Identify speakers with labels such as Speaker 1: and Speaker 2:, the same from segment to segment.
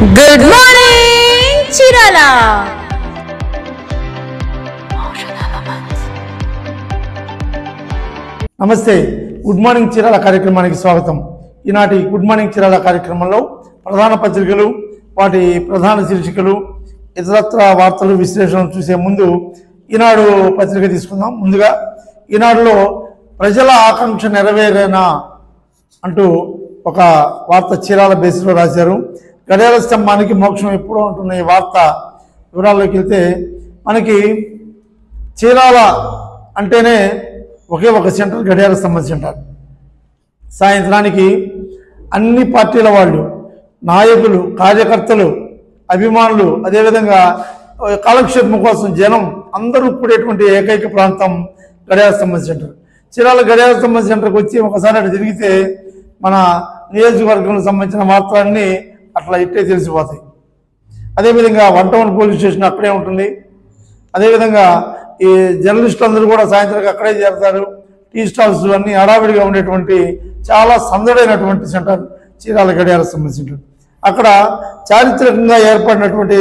Speaker 1: Good morning Chirala.
Speaker 2: నమస్తే. Good morning Chirala కార్యక్రమానికి స్వాగతం. ఈనాటి గుడ్ మార్నింగ్ చీరాల కార్యక్రమంలో ప్రధాన పత్రికలు, వాటి ప్రధాన శీర్షికలు, ఇతరత్ర వార్తలు, విశ్లేషణలు చూసే ముందు ఈనాడు పత్రిక తీసుకుందాం. ముందుగా ఈనాడులో ప్రజల ఆకాంక్ష నెరవేరేనా అంటూ ఒక వార్త చీరాల బేస్లో రాశారు. గడియార స్తంభానికి మోక్షం ఎప్పుడో అంటున్న ఈ వార్త వివరాల్లోకి వెళ్తే, మనకి చీరాల అంటేనే ఒకే ఒక సెంటర్, గడియార స్తంభం సెంటర్. సాయంత్రానికి అన్ని పార్టీల వాళ్ళు, నాయకులు, కార్యకర్తలు, అభిమానులు, అదేవిధంగా కాలక్షేపం కోసం జనం అందరూ కూడేటువంటి ఏకైక ప్రాంతం గడియార స్తంభం సెంటర్. చీరాల గడియార స్తంభం సెంటర్కి వచ్చి ఒకసారి అటు తిరిగితే మన నియోజకవర్గంలో సంబంధించిన వార్తలన్నీ అట్లా ఇట్టే తెలిసిపోతాయి. అదేవిధంగా 1 టౌన్ పోలీస్ స్టేషన్ అక్కడే ఉంటుంది. అదేవిధంగా ఈ జర్నలిస్టులు అందరూ కూడా సాయంత్రం అక్కడే చేరుతారు. టీ స్టాల్స్ అన్నీ హడావిడిగా ఉండేటువంటి చాలా సందడైనటువంటి సెంటర్ చీరాల గడియార స్తంభం సెంటర్. అక్కడ చారిత్రకంగా ఏర్పడినటువంటి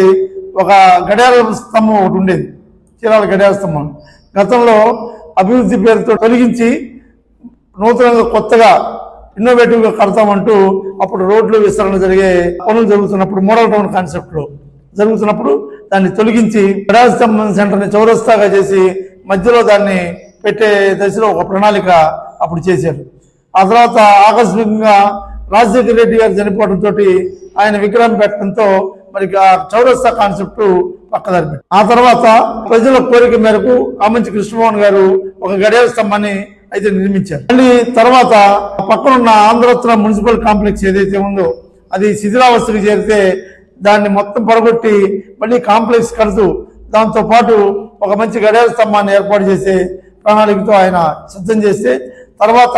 Speaker 2: ఒక గడియార స్తంభం ఒకటి ఉండేది, చీరాల గడియార స్తంభం. గతంలో అభివృద్ధి పేరుతో తొలగించి నూతనంగా కొత్తగా ఇన్నోవేటివ్గా కడతామంటూ అప్పుడు రోడ్లు విస్తరణ జరిగే పనులు జరుగుతున్నప్పుడు, మోడల్ టౌన్ కాన్సెప్ట్లో జరుగుతున్నప్పుడు దాన్ని తొలగించి గడియార స్తంభం సెంటర్ని చౌరస్తాగా చేసి మధ్యలో దాన్ని పెట్టే దశలో ఒక ప్రణాళిక అప్పుడు చేశారు. ఆ తర్వాత ఆకస్మికంగా రాజశేఖర రెడ్డి గారు చనిపోవడంతో ఆయన విగ్రహం పెట్టడంతో మరి చౌరస్తా కాన్సెప్ట్ పక్కదారి పెట్టారు. ఆ తర్వాత ప్రజల కోరిక మేరకు ఆమంచి కృష్ణమోహన్ గారు ఒక గడియార స్తంభాన్ని అయితే నిర్మించారు. మళ్ళీ తర్వాత పక్కనున్న ఆంధ్రరత్న మున్సిపల్ కాంప్లెక్స్ ఏదైతే ఉందో అది శిథిలావస్థకు చేరితే దాన్ని మొత్తం పడగొట్టి మళ్ళీ కాంప్లెక్స్ కడుతూ దాంతో పాటు ఒక మంచి గడియార స్తంభాన్ని ఏర్పాటు చేసే ప్రణాళికతో ఆయన సిద్ధం చేస్తే, తర్వాత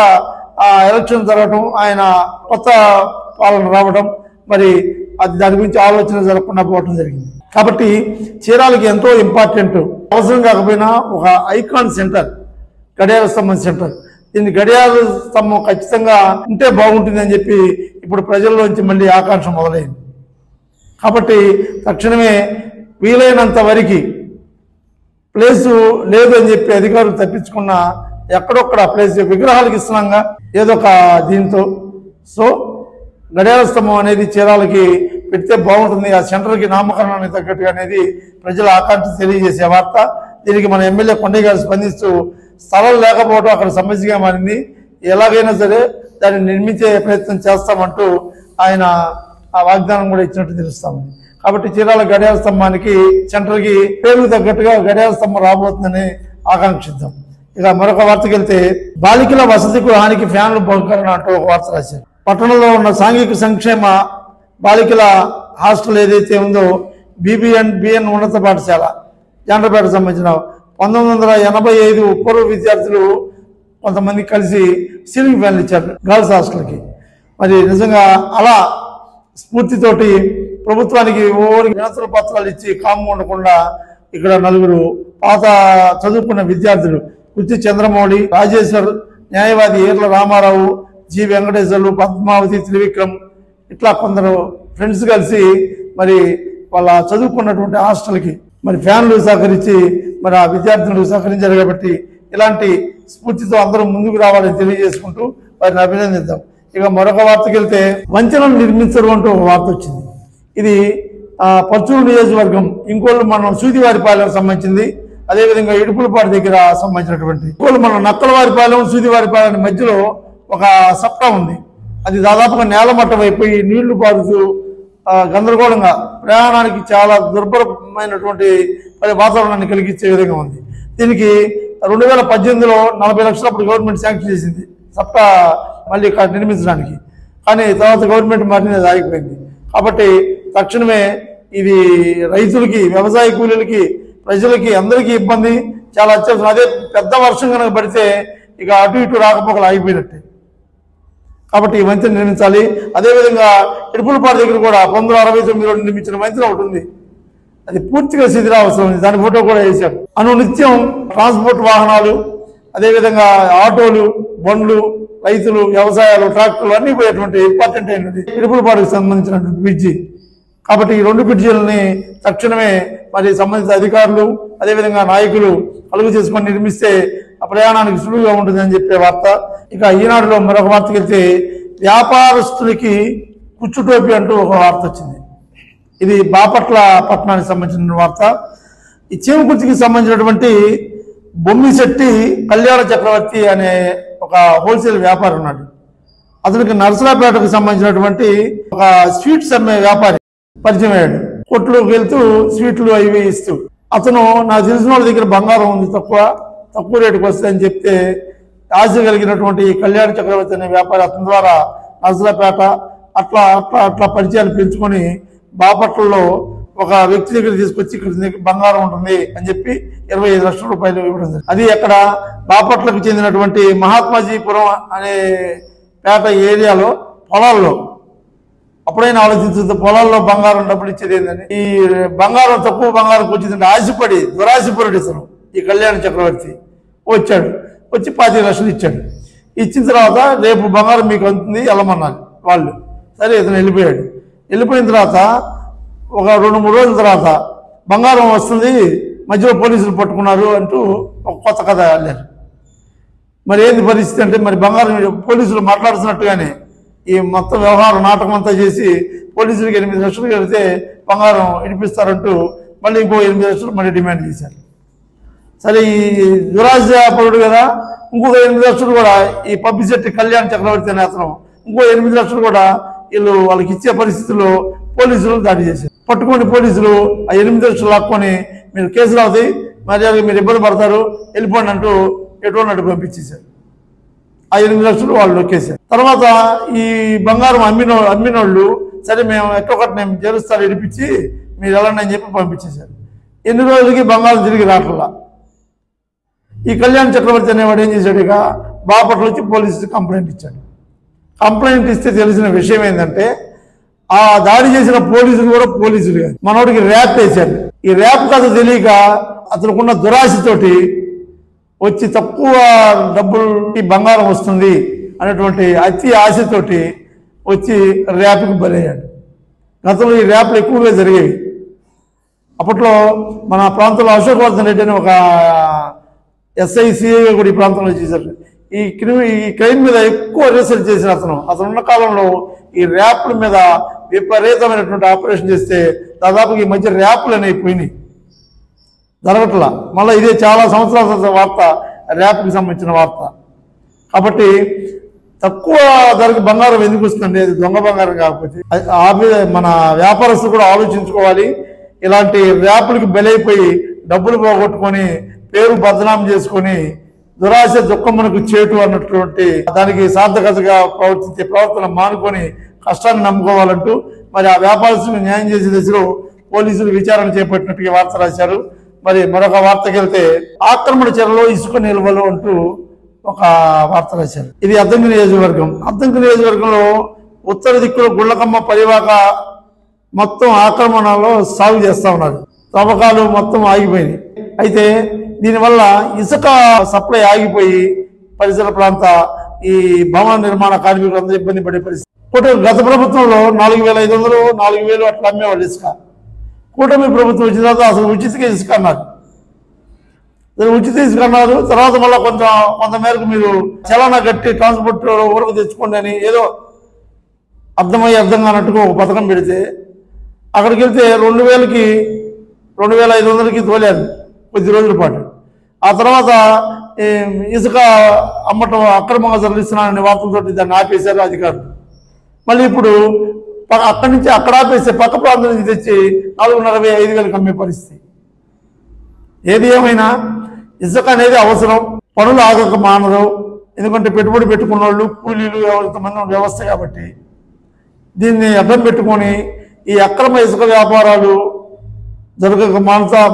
Speaker 2: ఆ ఎలక్షన్ జరగటం, ఆయన కొత్త పాలన రావడం, మరి అది దాని గురించి ఆలోచన జరగకుండా పోవడం జరిగింది. కాబట్టి చీరాలకి ఎంతో ఇంపార్టెంట్, అవసరం కాకపోయినా ఒక ఐకాన్ సెంటర్ గడియార స్తంభం సెంటర్. దీన్ని గడియార స్తంభం ఖచ్చితంగా ఉంటే బాగుంటుంది అని చెప్పి ఇప్పుడు ప్రజల్లోంచి మళ్ళీ ఆకాంక్ష మొదలైంది. కాబట్టి తక్షణమే వీలైనంత వరకు ప్లేసు లేదు అని చెప్పి అధికారులు తప్పించుకున్న ఎక్కడొక్కడ ప్లేస్ విగ్రహాలకు ఇస్తున్నాగా ఏదో ఒక దీంతో. సో గడియార స్తంభం అనేది చీరాలకి పెడితే బాగుంటుంది, ఆ సెంటర్కి నామకరణానికి తగ్గట్టుగా అనేది ప్రజల ఆకాంక్ష తెలియజేసే వార్త. దీనికి మన ఎమ్మెల్యే కొండయ్య గారు స్పందిస్తూ స్థలం లేకపోవడం అక్కడ సమస్యగా మారింది, ఎలాగైనా సరే దాన్ని నిర్మించే ప్రయత్నం చేస్తామంటూ ఆయన ఆ వాగ్దానం కూడా ఇచ్చినట్టు తెలుస్తాము. కాబట్టి చీరాల గడియార స్తంభానికి సెంటర్కి పేరుకు తగ్గట్టుగా గడియార స్తంభం రాబోతుందని ఆకాంక్షిద్దాం. ఇక మరొక వార్తకి వెళ్తే, బాలికల వసతి గృహానికి ఫ్యాన్లు బహుకరణ అంటూ ఒక వార్త రాశారు. పట్టణంలో ఉన్న సాంఘిక సంక్షేమ బాలికల హాస్టల్ ఏదైతే ఉందో బిఎన్ ఉన్నత పాఠశాల జాండ్రపేటకు సంబంధించిన 1985 పూర్వ విద్యార్థులు కొంతమంది కలిసి సీలింగ్ ఫ్యాన్లు ఇచ్చారు గర్ల్స్ హాస్టల్కి. మరి నిజంగా అలా స్ఫూర్తితోటి ప్రభుత్వానికి వినతుల పత్రాలు ఇచ్చి కాము ఉండకుండా ఇక్కడ 4 పాత చదువుకున్న విద్యార్థులు కుర్తి చంద్రమౌళి, రాజేశ్వర్, న్యాయవాది ఏర్ల రామారావు, జి వెంకటేశ్వర్లు, పద్మావతి, త్రివిక్రమ్, ఇట్లా కొందరు ఫ్రెండ్స్ కలిసి మరి వాళ్ళ చదువుకున్నటువంటి హాస్టల్కి మరి ఫ్యాన్లు సహకరించి మరి ఆ విద్యార్థులకు సహకరించారు. కాబట్టి ఇలాంటి స్ఫూర్తితో అందరూ ముందుకు రావాలని తెలియజేసుకుంటూ వారిని అభినందిద్దాం. ఇక మరొక వార్తకి వెళ్తే, వంచనలు నిర్మించరు అంటూ ఒక వార్త వచ్చింది. ఇది పర్చూరు నియోజకవర్గం ఇంకోళ్ళు మనం సూదివారిపాలెం సంబంధించింది, అదేవిధంగా ఇడుపులపాటి దగ్గర సంబంధించినటువంటి ఇంకోళ్ళు మనం నక్కలవారిపాలెం, సూదివారిపాలెం మధ్యలో ఒక సప్తా ఉంది. అది దాదాపుగా నేలమట్టం అయిపోయి నీళ్లు పారుతూ గందరగోళంగా ప్రయాణానికి చాలా దుర్భరమైనటువంటి వాతావరణాన్ని కలిగించే విధంగా ఉంది. దీనికి 2018లో 40 లక్షలు అప్పుడు గవర్నమెంట్ శాంక్షన్ చేసింది సప్తా మళ్ళీ నిర్మించడానికి. కానీ తర్వాత గవర్నమెంట్ మారినది ఆగిపోయింది. కాబట్టి తక్షణమే ఇది రైతులకి, వ్యవసాయ కూలీలకి, ప్రజలకి అందరికీ ఇబ్బంది, చాలా అత్యవసరం. అదే పెద్ద వర్షం కనుక పడితే ఇక అటు ఇటు రాకపోకలు ఆగిపోయినట్టే. కాబట్టి ఈ వంతెన నిర్మించాలి. అదేవిధంగా ఇడుపులపాటి దగ్గర కూడా 1969లో నిర్మించిన వంతెన ఒకటి ఉంది, అది పూర్తిగా శిథిలావస్థ ఉంది. దాని ఫోటో కూడా వేశారు. అనునిత్యం ట్రాన్స్పోర్ట్ వాహనాలు, అదేవిధంగా ఆటోలు, బండ్లు, రైతులు, వ్యవసాయాలు, ట్రాక్టర్లు అన్ని పోయేటువంటి ఇంపార్టెంట్ అయినది ఇడుపులపాటికి సంబంధించినటువంటి బ్రిడ్జి. కాబట్టి ఈ 2 బ్రిడ్జిలని తక్షణమే మరి సంబంధిత అధికారులు అదేవిధంగా నాయకులు కలుగు చేసుకొని నిర్మిస్తే ఆ ప్రయాణానికి సులువుగా ఉంటుందని చెప్పే వార్త. ఇక ఈనాడులో మరొక వార్తకి వెళ్తే వ్యాపారస్తులకి కుచ్చుటోపి అంటూ ఒక వార్త వచ్చింది. ఇది బాపట్ల పట్టణానికి సంబంధించిన వార్త. ఈ చీమకుర్తికి సంబంధించినటువంటి బొమ్మిశెట్టి కళ్యాణ చక్రవర్తి అనే ఒక హోల్సేల్ వ్యాపారి ఉన్నాడు. అతనికి నర్సరాపేటకు సంబంధించినటువంటి ఒక స్వీట్స్ అమ్మే వ్యాపారి పరిచయం అయ్యాడు. కొట్లోకి వెళ్తూ స్వీట్లు అవి ఇస్తూ అతను నాకు తెలిసిన వాళ్ళ దగ్గర బంగారం ఉంది తక్కువ రేటుకు వస్తుందని చెప్తే ఆశ కలిగినటువంటి కళ్యాణ చక్రవర్తి అనే వ్యాపారి అతని ద్వారా నర్సరాపేట అట్లా పరిచయాలు పెంచుకొని బాపట్లలో ఒక వ్యక్తి దగ్గర తీసుకొచ్చి ఇక్కడ బంగారం ఉంటుంది అని చెప్పి 25 లక్షల రూపాయలు ఇవ్వడం జరిగింది. అది అక్కడ బాపట్లకు చెందినటువంటి మహాత్మాజీపురం అనే పేట ఏరియాలో పొలాల్లో అప్పుడైనా ఆలోచించదు పొలాల్లో బంగారం డబ్బులు ఇచ్చేది ఏంటని. ఈ బంగారం తక్కువ బంగారం వచ్చిందంటే ఆశపడి దురాశపరుడు ఇతను ఈ కళ్యాణ చక్రవర్తి వచ్చి 25 లక్షలు ఇచ్చాడు. ఇచ్చిన తర్వాత రేపు బంగారం మీకు అందుతుంది వెళ్ళమన్నారు వాళ్ళు. సరే ఇతను వెళ్ళిపోయిన తర్వాత ఒక 2-3 రోజుల తర్వాత బంగారం వస్తుంది మధ్యలో పోలీసులు పట్టుకున్నారు అంటూ ఒక కొత్త కథ వెళ్ళారు. మరి ఏంది పరిస్థితి అంటే మరి బంగారం పోలీసులు మాట్లాడుతున్నట్టుగానే ఈ మొత్తం వ్యవహారం నాటకం అంతా చేసి పోలీసులకి 8 లక్షలు కడితే బంగారం ఇడిపిస్తారంటూ మళ్ళీ ఇంకో 8 లక్షలు మళ్ళీ డిమాండ్ చేశారు. సరే ఈ దురాశపరుడు కదా ఇంకొక 8 లక్షలు కూడా ఈ పబ్బిశెట్టి కళ్యాణ చక్రవర్తి అనే అతను ఇంకో 8 లక్షలు కూడా వాళ్ళకి ఇచ్చే పరిస్థితుల్లో పోలీసులు దాడి చేశారు. పట్టుకొని పోలీసులు ఆ 8 లక్షలు లాక్కొని మీరు కేసులు అవుతాయి మర్యాదగా మీరు ఇబ్బంది పడతారు వెళ్ళిపోండి అంటూ ఎటువంటి పంపించేశారు. ఆ 8 లక్షలు వాళ్ళు నొక్కేశారు. తర్వాత ఈ బంగారం అమ్మినోళ్ళు సరే మేము ఎక్కడొకటి మేము చేరుస్తారు ఇడిపించి మీరు వెళ్ళండి అని చెప్పి పంపించేశారు. ఎన్ని రోజులకి బంగారం తిరిగి రాట్లా. ఈ కళ్యాణ చక్రవర్తి అనేవాడు ఏం చేశాడు, ఇక బాపట్ల వచ్చి పోలీసు కంప్లైంట్ ఇచ్చాడు. కంప్లైంట్ ఇస్తే తెలిసిన విషయం ఏంటంటే ఆ దాడి చేసిన పోలీసులు కూడా పోలీసులు కాదు, మనోడికి ర్యాప్ వేశాడు. ఈ ర్యాప్ కథ తెలియక అతనుకున్న దురాశతోటి వచ్చి తక్కువ డబ్బులకి బంగారం వస్తుంది అనేటువంటి అతి ఆశతోటి వచ్చి ర్యాప్కి బలయ్యాడు. గతంలో ఈ ర్యాప్లు ఎక్కువగా జరిగేవి. అప్పట్లో మన ప్రాంతంలో అశోక్ వర్ధన్ రెడ్డి అని ఒక SICA కూడా ఈ ప్రాంతంలో చేశారు. ఈ క్రైమ్ మీద ఎక్కువ రీసెర్చ్ చేసిన అతను ఉన్న కాలంలో ఈ ర్యాప్ల మీద విపరీతమైనటువంటి ఆపరేషన్ చేస్తే దాదాపు ఈ మధ్య ర్యాప్లు అనేవి పోయినాయి, జరగట్లా. మళ్ళీ ఇదే చాలా సంవత్సరాల తర్వాత వార్త, ర్యాప్కి సంబంధించిన వార్త. కాబట్టి తక్కువ ధరకు బంగారం ఎందుకు వస్తుంది, అది దొంగ బంగారం కాకపోతే. మన వ్యాపారస్తులు కూడా ఆలోచించుకోవాలి. ఇలాంటి ర్యాపులకి బలైపోయి డబ్బులు పోగొట్టుకొని పేరు బదనాం చేసుకొని దురాశ దుఃఖమునకు చేటు అన్నటువంటి దానికి సార్థకతగా ప్రవర్తించే ప్రవర్తన మానుకొని కష్టాన్ని నమ్ముకోవాలంటూ మరి ఆ వ్యాపారస్తులకు న్యాయం చేసే దశలో పోలీసులు విచారణ చేపట్టినట్టుగా వార్త రాశారు. మరి మరొక వార్తకి వెళ్తే ఆక్రమణ చర్యలో ఇసుక నిల్వలు అంటూ ఒక వార్త రాశారు. ఇది అద్దంకి నియోజకవర్గంలో ఉత్తర దిక్కులో గుళ్ళకమ్మ పరివాక మొత్తం ఆక్రమణలో సాగు చేస్తా ఉన్నారు. తవ్వకాలు మొత్తం ఆగిపోయినాయి. అయితే దీనివల్ల ఇసుక సప్లై ఆగిపోయి పరిసర ప్రాంత ఈ భవన నిర్మాణ కార్మికులు అందరూ ఇబ్బంది పడే పరిస్థితి. గత ప్రభుత్వంలో 4,500, 4,000 అట్లా అమ్మేవాళ్ళు ఇసుక. కూటమి ప్రభుత్వం వచ్చిన తర్వాత అసలు ఉచిత ఇసుక అన్నారు. తర్వాత మళ్ళీ కొంత మేరకు మీరు చలానా కట్టి ట్రాన్స్పోర్ట్ వరకు తెచ్చుకోండి అని ఏదో అర్థం కానట్టుగా ఒక పథకం పెడితే అక్కడికి వెళ్తే 2,000కి 2,500కి తోలారు కొద్ది రోజుల పాటు. ఆ తర్వాత ఇసుక అమ్మటం అక్రమంగా తరలిస్తున్నానని వార్తలతో దాన్ని ఆపేశారు అధికారులు. మళ్ళీ ఇప్పుడు అక్కడి నుంచి అక్కడ ఆపేస్తే పక్క ప్రాంతం నుంచి తెచ్చి 4,50,000-5,000 అమ్మే పరిస్థితి. ఏది ఏమైనా ఇసుక అనేది అవసరం, పనులు ఆగక మానరు. ఎందుకంటే పెట్టుబడి పెట్టుకున్న వాళ్ళు కూలీలు ఎంతమంది వ్యవస్థ కాబట్టి దీన్ని అడ్డం పెట్టుకొని ఈ అక్రమ ఇసుక వ్యాపారాలు జరగక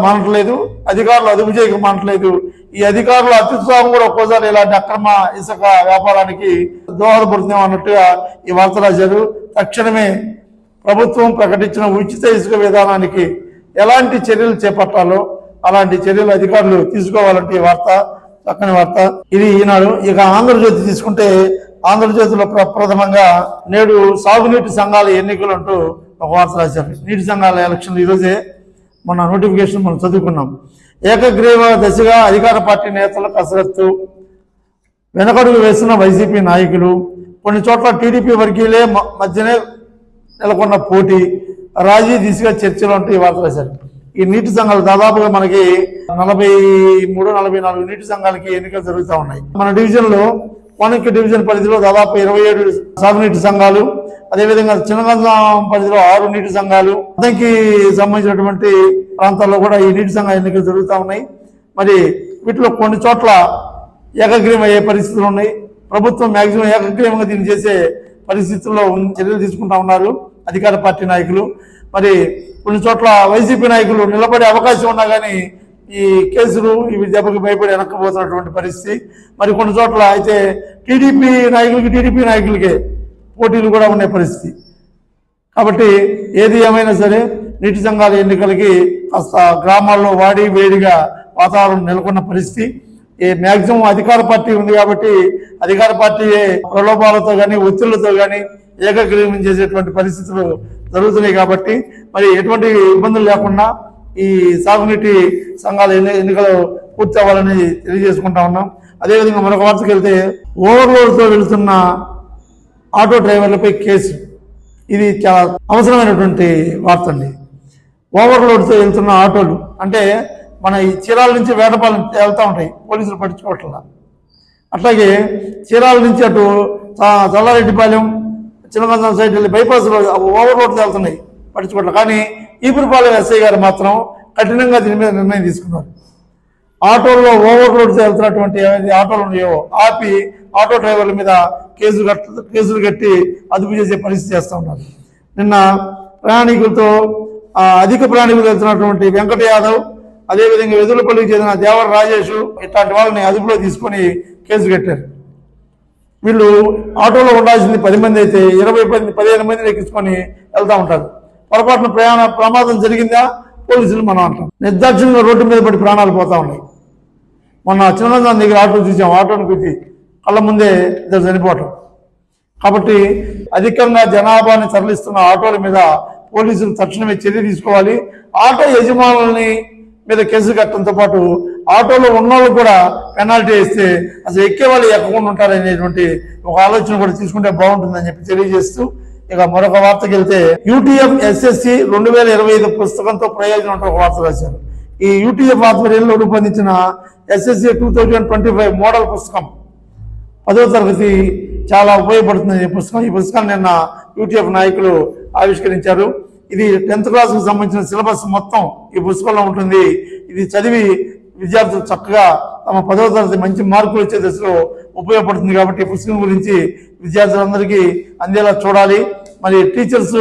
Speaker 2: మానట్లేదు, అధికారులు అదుపు చేయక మానట్లేదు. ఈ అధికారుల అత్యుత్సాహం కూడా ఒక్కోసారి ఇలాంటి అక్రమ ఇసుక వ్యాపారానికి దోహదపడుతున్నాం అన్నట్టుగా ఈ వార్త రాశారు. తక్షణమే ప్రభుత్వం ప్రకటించిన ఉచిత ఇసుక విధానానికి ఎలాంటి చర్యలు చేపట్టాలో అలాంటి చర్యలు అధికారులు తీసుకోవాలంటే ఈ వార్త చక్కని వార్త. ఇది ఈనాడు. ఇక ఆంధ్రజ్యోతి తీసుకుంటే ఆంధ్రజ్యోతిలో ప్రప్రథమంగా నేడు సాగునీటి సంఘాల ఎన్నికలు అంటూ ఒక వార్త రాశారు. నీటి సంఘాల ఎలక్షన్లు ఈరోజే మొన్న నోటిఫికేషన్ మనం చదువుకున్నాం. ఏకగ్రీవ దశగా అధికార పార్టీ నేతల కసరత్తు, వెనకడుగు వేస్తున్న వైసీపీ నాయకులు, కొన్ని చోట్ల టీడీపీ వర్గీయులే మధ్యనే నెలకొన్న పోటీ, రాజీ దిశగా చర్చలు అంటూ ఈ వార్త రాశారు. ఈ నీటి సంఘాలు దాదాపుగా మనకి 43-44 నీటి సంఘాలకి ఎన్నికలు జరుగుతూ ఉన్నాయి. మన డివిజన్లో కోనక్కి డివిజన్ పరిధిలో దాదాపు 27 సాగునీటి సంఘాలు, అదేవిధంగా చిన్నగంజాం పరిధిలో 6 నీటి సంఘాలు, అదంకి సంబంధించినటువంటి ప్రాంతాల్లో కూడా ఈ నీటి సంఘ ఎన్నికలు జరుగుతూ ఉన్నాయి. మరి వీటిలో కొన్ని చోట్ల ఏకగ్రీవం అయ్యే పరిస్థితులు ఉన్నాయి. ప్రభుత్వం మ్యాక్సిమం ఏకగ్రీవంగా దీన్ని చేసే పరిస్థితుల్లో చర్యలు తీసుకుంటా ఉన్నారు అధికార పార్టీ నాయకులు. మరి కొన్ని చోట్ల వైసీపీ నాయకులు నిలబడే అవకాశం ఉన్నా కానీ ఈ కేసులు ఇవి దెబ్బకి భయపడి వెనక్కిపోతున్నటువంటి పరిస్థితి. మరి కొన్ని చోట్ల అయితే టీడీపీ నాయకులకే పోటీలు కూడా ఉండే పరిస్థితి. కాబట్టి ఏది ఏమైనా సరే నీటి సంఘాల ఎన్నికలకి కాస్త గ్రామాల్లో వాడి వేడిగా వాతావరణం నెలకొన్న పరిస్థితి. మ్యాక్సిమం అధికార పార్టీ ఉంది కాబట్టి అధికార పార్టీ ప్రలోభాలతో కానీ ఒత్తిళ్లతో కానీ ఏకగ్రీవం చేసేటువంటి పరిస్థితులు జరుగుతున్నాయి. కాబట్టి మరి ఎటువంటి ఇబ్బందులు లేకుండా ఈ సాగునీటి సంఘాల ఎన్నికలు పూర్తి అవ్వాలని తెలియజేసుకుంటా ఉన్నాం. అదేవిధంగా మరొక వార్తకు వెళ్తే, ఓవర్లోడ్తో వెళుతున్న ఆటో డ్రైవర్లపై కేసు. ఇది చాలా అవసరమైనటువంటి వార్త అండి. ఓవర్లోడ్తో వెళ్తున్న ఆటోలు అంటే మన ఈ చీరాల నుంచి వేటపాలెం వెళ్తూ ఉంటాయి, పోలీసులు పట్టించుకోవట్లా. అట్లాగే చీరాల నుంచి అటు చల్లారెడ్డిపాలెం చిన్నగంజాం సైడ్ వెళ్ళి బైపాస్లో ఓవర్లోడ్తో వెళ్తున్నాయి, పట్టించుకోవట్లేదు. కానీ ఈపురపాలెం ఎస్ఐ గారు మాత్రం కఠినంగా దీని మీద నిర్ణయం తీసుకున్నారు. ఆటోల్లో ఓవర్లోడ్తో వెళ్తున్నటువంటి ఏవైతే ఆటోలు ఉన్నాయో ఆపి ఆటో డ్రైవర్ల మీద కేసులు కట్టి అదుపు చేసే పరిస్థితి చేస్తూ ఉన్నారు. నిన్న ప్రయాణికులతో అధిక ప్రయాణికులు వెళ్తున్నటువంటి వెంకట యాదవ్, అదేవిధంగా వెదులపల్లికి చెందిన దేవర రాజేష్ ఇట్లాంటి వాళ్ళని అదుపులో తీసుకొని కేసు కట్టారు. వీళ్ళు ఆటోలో ఉండాల్సింది 10 మంది అయితే 15 మందిని ఎక్కించుకొని వెళ్తూ ఉంటారు. పొరపాటున ప్రమాదం జరిగిందా పోలీసులు మనం అంటాం. నిర్దాక్షిణ్యంగా రోడ్డు మీద పడి ప్రాణాలు పోతా ఉన్నాయి. మొన్న చిన్నగంజాం దగ్గర ఆటో చూసాం, ఆటోని గుర్తి కళ్ళ ముందే ఇద్దరు చనిపోవటం. కాబట్టి అధికంగా జనాభాని తరలిస్తున్న ఆటోల మీద పోలీసులు తక్షణమే చర్య తీసుకోవాలి. ఆటో యజమానులని మీద కేసు కట్టడంతో పాటు ఆటోలో ఉన్నోళ్ళు కూడా పెనాల్టీ వేస్తే అసలు ఎక్కే వాళ్ళు ఎక్కకుండా ఉంటారనేటువంటి ఒక ఆలోచన కూడా తీసుకుంటే బాగుంటుందని చెప్పి తెలియజేస్తూ, ఇక మరొక వార్తకి వెళ్తే, UTF SSC 2025 పుస్తకంతో ప్రయోజనం అంటూ ఒక వార్త రాశారు. ఈ UTF ఆధ్వర్యంలో రూపొందించిన SSC 2025 మోడల్ పుస్తకం 10వ తరగతి చాలా ఉపయోగపడుతుంది ఈ పుస్తకం. ఈ పుస్తకాన్ని నిన్న UTF నాయకులు ఆవిష్కరించారు. ఇది 10th క్లాస్కు సంబంధించిన సిలబస్ మొత్తం ఈ పుస్తకంలో ఉంటుంది. ఇది చదివి విద్యార్థులు చక్కగా తమ 10వ తరగతి మంచి మార్కులు వచ్చే దశలో ఉపయోగపడుతుంది. కాబట్టి ఈ పుస్తకం గురించి విద్యార్థులందరికీ అందేలా చూడాలి. మరి టీచర్స్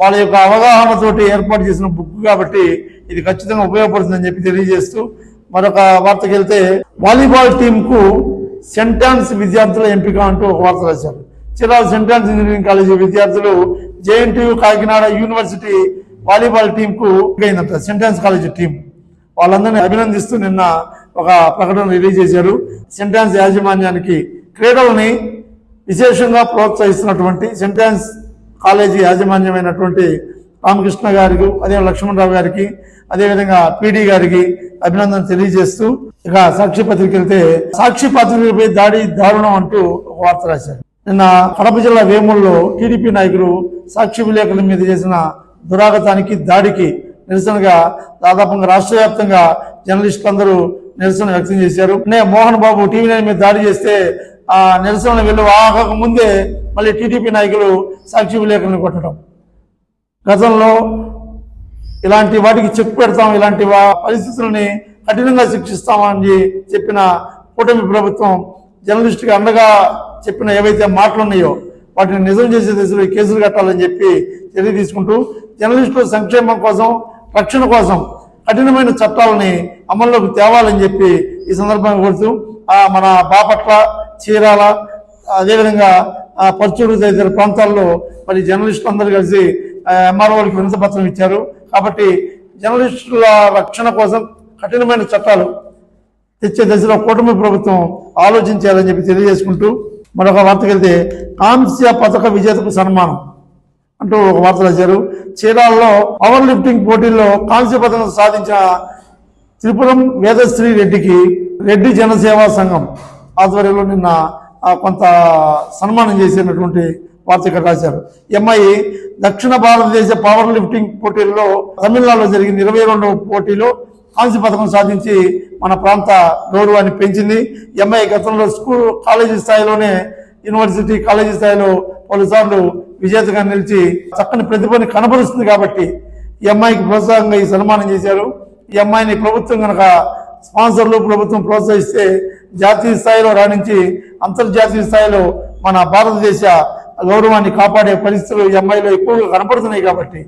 Speaker 2: వాళ్ళ యొక్క అవగాహనతోటి ఏర్పాటు చేసిన బుక్ కాబట్టి ఇది ఖచ్చితంగా ఉపయోగపడుతుందని చెప్పి తెలియజేస్తూ, మరొక వార్తకి వెళ్తే, వాలీబాల్ టీంకు సెంటాన్స్ విద్యార్థుల ఎంపిక అంటూ ఒక వార్త రాశారు. చీరాల సెంటాన్స్ ఇంజనీరింగ్ కాలేజీ విద్యార్థులు JNTU కాకినాడ యూనివర్సిటీ వాలీబాల్ టీంకు అయిందంట. సెంటాన్స్ కాలేజీ టీం వాళ్ళందరినీ అభినందిస్తూ నిన్న ఒక ప్రకటన రిలీజ్ చేశారు. సెంటాన్స్ యాజమాన్యానికి క్రీడలని విశేషంగా ప్రోత్సహిస్తున్నటువంటి సెంటాన్స్ కాలేజీ యాజమాన్యమైనటువంటి రామకృష్ణ గారికి, అదే లక్ష్మణరావు గారికి, అదేవిధంగా PD గారికి అభినందన తెలియజేస్తూ, ఇక సాక్షి పత్రిక వెళ్తే, సాక్షి పత్రికపై దారుణం అంటూ ఒక వార్త రాశారు. నిన్న కడప జిల్లా వేముల్లో టీడీపీ నాయకులు సాక్షి విలేకరుల మీద చేసిన దురాగతానికి దాడికి నిరసనగా దాదాపుగా రాష్ట్ర వ్యాప్తంగా జర్నలిస్టులందరూ నిరసన వ్యక్తం చేశారు. మోహన్ బాబు TV9 మీద దాడి చేస్తే ఆ నిరసన వెళ్ళు ఆగక ముందే మళ్ళీ టీడీపీ నాయకులు సాక్షి విలేకరులను కొట్టడం. గతంలో ఇలాంటి వాటికి చెక్ పెడతాం, ఇలాంటి పరిస్థితులని కఠినంగా శిక్షిస్తామని చెప్పిన కూటమి ప్రభుత్వం జర్నలిస్టుకి అండగా చెప్పిన ఏవైతే మాటలు ఉన్నాయో వాటిని నిజం చేసే దిశలో కేసులు కట్టాలని చెప్పి చర్య తీసుకుంటూ జర్నలిస్టుల సంక్షేమం కోసం, రక్షణ కోసం కఠినమైన చట్టాలని అమల్లోకి తేవాలని చెప్పి ఈ సందర్భంగా కోరుతూ, మన బాపట్ల, చీరాల, అదేవిధంగా పర్చూరు తదితర ప్రాంతాల్లో మరి జర్నలిస్టులు అందరూ కలిసి MROలకు వినతి పత్రం ఇచ్చారు. కాబట్టి జర్నలిస్టుల రక్షణ కోసం కఠినమైన చట్టాలు తెచ్చే దశలో కూటమి ప్రభుత్వం ఆలోచించాలని చెప్పి తెలియజేసుకుంటూ, మరొక వార్తకి వెళ్తే, కాంస్య పథక విజేతకు సన్మానం. అంటూ ఒక వార్త రాశారు. చీరాలలో పవర్ లిఫ్టింగ్ పోటీల్లో కాంస్య పథకం సాధించిన త్రిపురం వేదశ్రీ రెడ్డికి రెడ్డి జనసేవా సంఘం ఆధ్వర్యంలో నిన్న కొంత సన్మానం చేసినటువంటి వార్త ఇక్కడ రాశారు. ఈ అమ్మాయి దక్షిణ భారతదేశ పవర్ లిఫ్టింగ్ పోటీల్లో తమిళనాడులో జరిగిన 22వ పోటీలో కాంస్య పథకం సాధించి మన ప్రాంత గౌరవాన్ని పెంచింది. ఈ అమ్మాయి గతంలో కాలేజీ స్థాయిలోనే యూనివర్సిటీ కాలేజీ స్థాయిలో పలుసార్లు విజేతగా నిలిచి చక్కని ప్రతిభని కనబరుస్తుంది. కాబట్టి ఈ అమ్మాయికి ప్రోత్సాహంగా ఈ సన్మానం చేశారు. ఈ అమ్మాయిని ప్రభుత్వం కనుక స్పాన్సర్లు ప్రభుత్వం ప్రోత్సహిస్తే జాతీయ స్థాయిలో రాణించి అంతర్జాతీయ స్థాయిలో మన భారతదేశ గౌరవాన్ని కాపాడే పరిస్థితులు ఈ అమ్మాయిలో ఎక్కువగా కనపడుతున్నాయి. కాబట్టి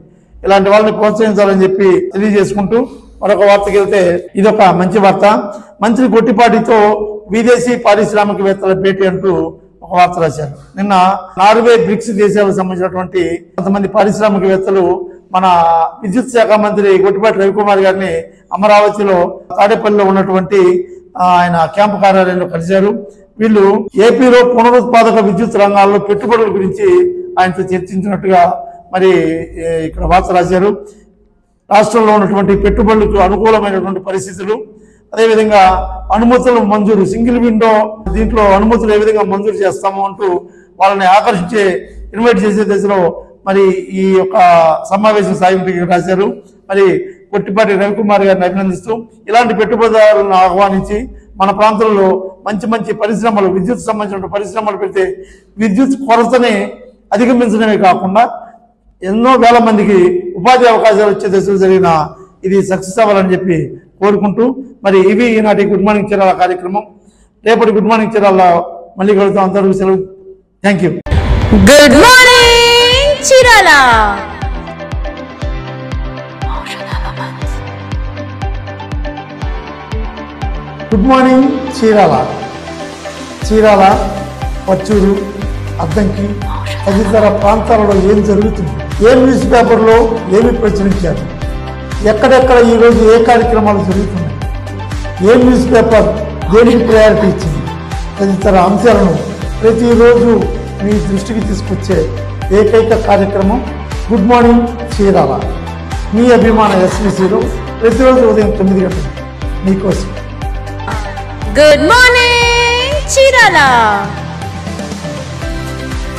Speaker 2: ఇలాంటి వాళ్ళని ప్రోత్సహించాలని చెప్పి తెలియజేసుకుంటూ మరొక వార్తకి వెళ్తే ఇదొక మంచి వార్త. మంత్రి గొట్టిపాటితో విదేశీ పారిశ్రామికవేత్తల భేటీ అంటూ ఒక వార్త రాశారు. నిన్న నార్వే బ్రిక్స్ దేశాలకు సంబంధించినటువంటి కొంతమంది పారిశ్రామికవేత్తలు మన విద్యుత్ శాఖ మంత్రి గొట్టిపాటి రవికుమార్ గారిని అమరావతిలో తాడేపల్లిలో ఉన్నటువంటి ఆయన క్యాంపు కార్యాలయంలో కలిశారు. వీళ్ళు ఏపీలో పునరుత్పాదక విద్యుత్ రంగాల్లో పెట్టుబడుల గురించి ఆయనతో చర్చించినట్టుగా మరి ఇక్కడ వార్త రాశారు. రాష్ట్రంలో ఉన్నటువంటి పెట్టుబడులకు అనుకూలమైనటువంటి పరిస్థితులు, అదేవిధంగా అనుమతుల మంజూరు, సింగిల్ విండో దీంట్లో అనుమతులు ఏ విధంగా మంజూరు చేస్తాము అంటూ వాళ్ళని ఆకర్షించే ఇన్వైట్ చేసే దశలో మరి ఈ యొక్క సమావేశం సాగింపు రాశారు. మరి గొట్టిపాటి రవికుమార్ గారిని అభినందిస్తూ ఇలాంటి పెట్టుబడిదారులను ఆహ్వానించి మన ప్రాంతంలో మంచి మంచి పరిశ్రమలు, విద్యుత్ సంబంధించిన పరిశ్రమలు పెడితే విద్యుత్ కొరతని అధిగమించడమే కాకుండా ఎన్నో వేల మందికి ఉపాధి అవకాశాలు వచ్చే దశలో జరిగిన ఇది సక్సెస్ అవ్వాలని చెప్పి కోరుకుంటూ మరి ఇవి ఈనాటి గుడ్ మార్నింగ్ చీరాల కార్యక్రమం. రేపటి గుడ్ మార్నింగ్ చీరాల మళ్ళీ కలుగుతాం. అందరూ సెలవు. Thank you.
Speaker 1: Good morning Chirala.
Speaker 2: Good morning Chirala. Chirala, Pachuru, Addanki తదితర ప్రాంతాలలో ఏం జరుగుతుంది, ఏ న్యూస్ పేపర్లో ఏమి ప్రచురించారు, ఎక్కడెక్కడ ఈరోజు ఏ కార్యక్రమాలు జరుగుతున్నాయి, ఏ న్యూస్ పేపర్ దేనికి ప్రయారిటీ ఇచ్చింది తదితర అంశాలను ప్రతిరోజు మీ దృష్టికి తీసుకొచ్చే ఏకైక కార్యక్రమం గుడ్ మార్నింగ్ చీరాల. మీ అభిమాన ఎస్బీసీలో ప్రతిరోజు ఉదయం 9 గంటలకు మీకోసం.
Speaker 1: Good morning Chirala.